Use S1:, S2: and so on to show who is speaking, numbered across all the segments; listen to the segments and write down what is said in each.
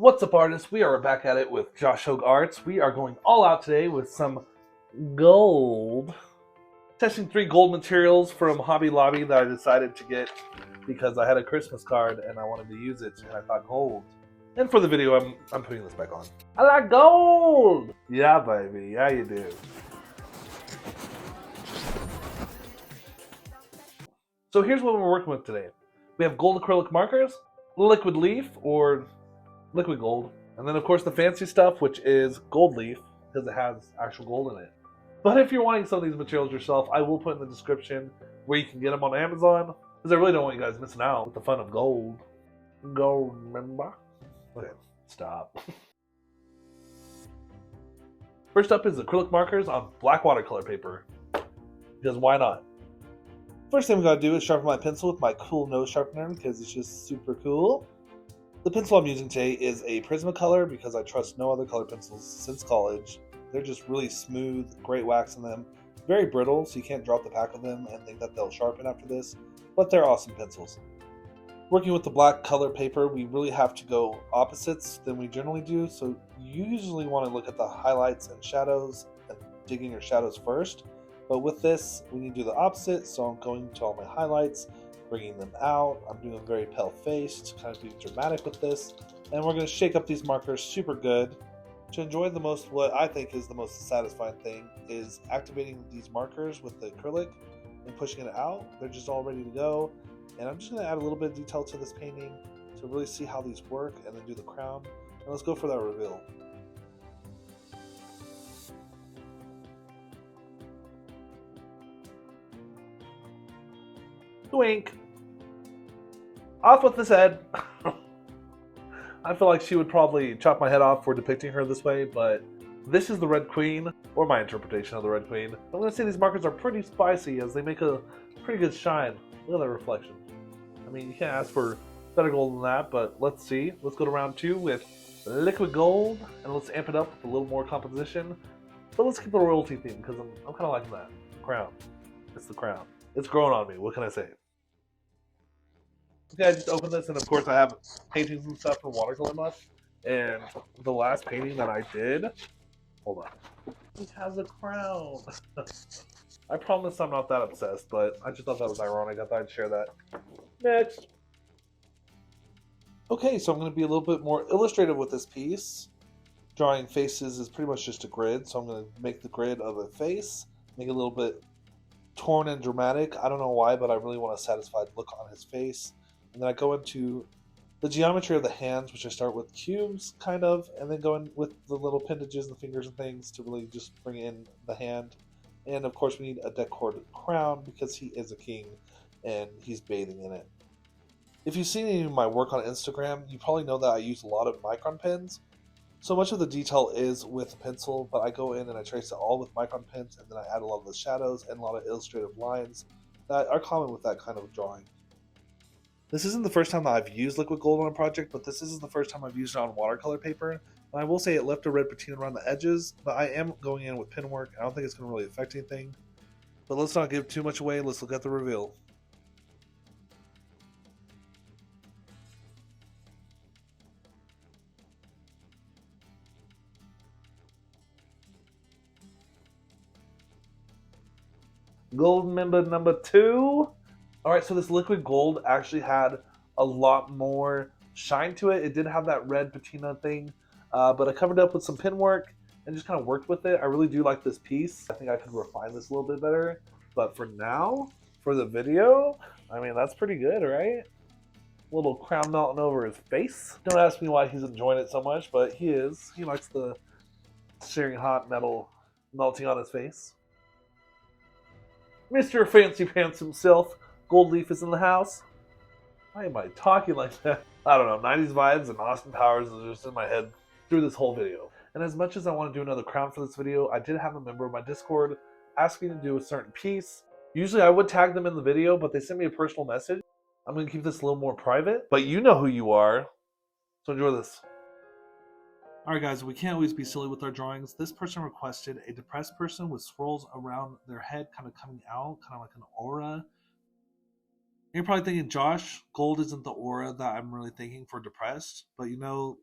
S1: What's up, artists? We are back at it with Josh Hogge Arts. We are going all out today with some gold. Testing 3 gold materials from Hobby Lobby that I decided to get because I had a Christmas card and I wanted to use it, and I thought gold. And for the video, I'm putting this back on. I like gold! Yeah, baby. Yeah, you do. So here's what we're working with today. We have gold acrylic markers, liquid leaf, or liquid gold, and then of course the fancy stuff, which is gold leaf, because it has actual gold in it. But if you're wanting some of these materials yourself, I will put in the description where you can get them on Amazon, because I really don't want you guys missing out with the fun of gold. Gold, remember? Okay, stop. First up is acrylic markers on black watercolor paper, because why not? First thing we gotta do is sharpen my pencil with my cool nose sharpener, because it's just super cool. The pencil I'm using today is a Prismacolor because I trust no other color pencils since college. They're just really smooth, great wax in them, very brittle, so you can't drop the pack of them and think that they'll sharpen after this, but they're awesome pencils. Working with the black color paper, we really have to go opposites than we generally do, so you usually want to look at the highlights and shadows and dig in your shadows first, but with this, we need to do the opposite, so I'm going to all my highlights, bringing them out. I'm doing a very pale face to kind of be dramatic with this, and we're going to shake up these markers super good. To enjoy the most, what I think is the most satisfying thing is activating these markers with the acrylic and pushing it out. They're just all ready to go, and I'm just going to add a little bit of detail to this painting to really see how these work, and then do the crown. And let's go for that reveal. Wink. Off with his head. I feel like she would probably chop my head off for depicting her this way, but this is the Red Queen, or my interpretation of the Red Queen. I'm going to say these markers are pretty spicy as they make a pretty good shine. Look at that reflection. I mean, you can't ask for better gold than that, but let's see. Let's go to round 2 with liquid gold, and let's amp it up with a little more composition. But let's keep the royalty theme, because I'm kind of liking that. Crown. It's the crown. It's growing on me. What can I say? Okay, I just opened this, and of course I have paintings and stuff from watercolor mush. And the last painting that I did, hold on, it has a crown. I promise I'm not that obsessed, but I just thought that was ironic. I thought I'd share that. Next. Okay, so I'm going to be a little bit more illustrative with this piece. Drawing faces is pretty much just a grid, so I'm going to make the grid of a face, make it a little bit torn and dramatic. I don't know why, but I really want a satisfied look on his face. And then I go into the geometry of the hands, which I start with cubes, kind of, and then go in with the little appendages and fingers and things to really just bring in the hand. And of course, we need a decorated crown because he is a king and he's bathing in it. If you've seen any of my work on Instagram, you probably know that I use a lot of micron pens. So much of the detail is with pencil, but I go in and I trace it all with micron pens, and then I add a lot of the shadows and a lot of illustrative lines that are common with that kind of drawing. This isn't the first time that I've used liquid gold on a project, but this isn't the first time I've used it on watercolor paper. And I will say it left a red patina around the edges, but I am going in with pen work. I don't think it's going to really affect anything. But let's not give too much away. Let's look at the reveal. Gold member number 2. Alright, so this liquid gold actually had a lot more shine to it. It did have that red patina thing, but I covered it up with some pen work and just kind of worked with it. I really do like this piece. I think I could refine this a little bit better. But for now, for the video, I mean, that's pretty good, right? Little crown melting over his face. Don't ask me why he's enjoying it so much, but he is. He likes the searing hot metal melting on his face. Mr. Fancy Pants himself, Gold Leaf is in the house. Why am I talking like that? I don't know, 90s vibes and Austin Powers is just in my head through this whole video. And as much as I want to do another crown for this video, I did have a member of my Discord ask me to do a certain piece. Usually I would tag them in the video, but they sent me a personal message. I'm going to keep this a little more private, but you know who you are, so enjoy this. Alright guys, we can't always be silly with our drawings. This person requested a depressed person with swirls around their head kind of coming out, kind of like an aura. You're probably thinking, Josh, gold isn't the aura that I'm really thinking for depressed, but you know,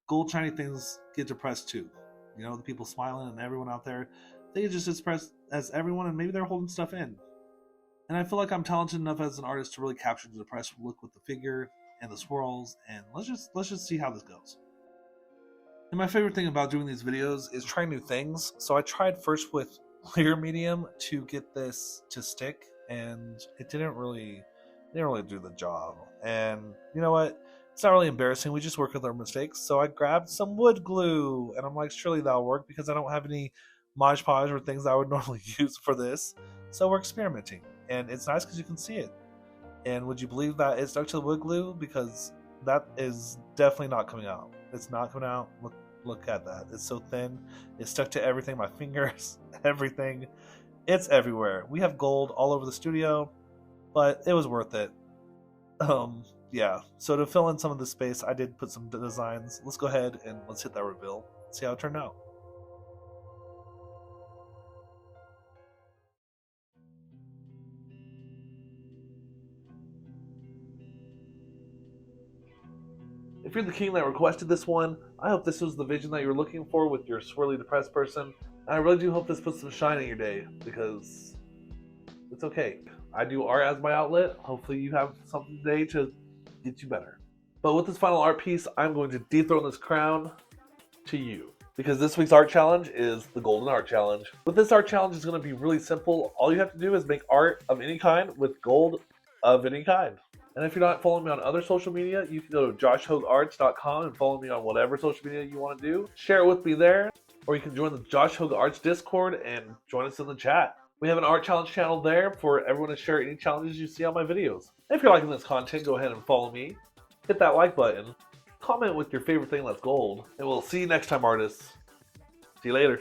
S1: gold shiny things get depressed too. You know, the people smiling and everyone out there, they get just as depressed as everyone, and maybe they're holding stuff in. And I feel like I'm talented enough as an artist to really capture the depressed look with the figure and the swirls, and let's just see how this goes. And my favorite thing about doing these videos is trying new things. So I tried first with clear medium to get this to stick, and it didn't really do the job. And you know what? It's not really embarrassing. We just work with our mistakes. So I grabbed some wood glue, and I'm like, surely that'll work because I don't have any Mod Podge or things I would normally use for this. So we're experimenting, and it's nice because you can see it. And would you believe that it stuck to the wood glue? Because that is definitely not coming out. It's not coming out. Look at that. It's so thin. It's stuck to everything. My fingers, everything. It's everywhere. We have gold all over the studio, but it was worth it. Yeah. So to fill in some of the space, I did put some designs. Let's go ahead and let's hit that reveal. See how it turned out. If you're the king that requested this one, I hope this was the vision that you were looking for with your swirly depressed person. And I really do hope this puts some shine in your day, because it's okay. I do art as my outlet. Hopefully you have something today to get you better. But with this final art piece, I'm going to dethrone this crown to you, because this week's art challenge is the Golden Art Challenge. With this art challenge, it's going to be really simple. All you have to do is make art of any kind with gold of any kind. And if you're not following me on other social media, you can go to joshhoggearts.com and follow me on whatever social media you want to do. Share it with me there, or you can join the Josh Hogge Arts Discord and join us in the chat. We have an art challenge channel there for everyone to share any challenges you see on my videos. If you're liking this content, go ahead and follow me. Hit that like button. Comment with your favorite thing that's gold. And we'll see you next time, artists. See you later.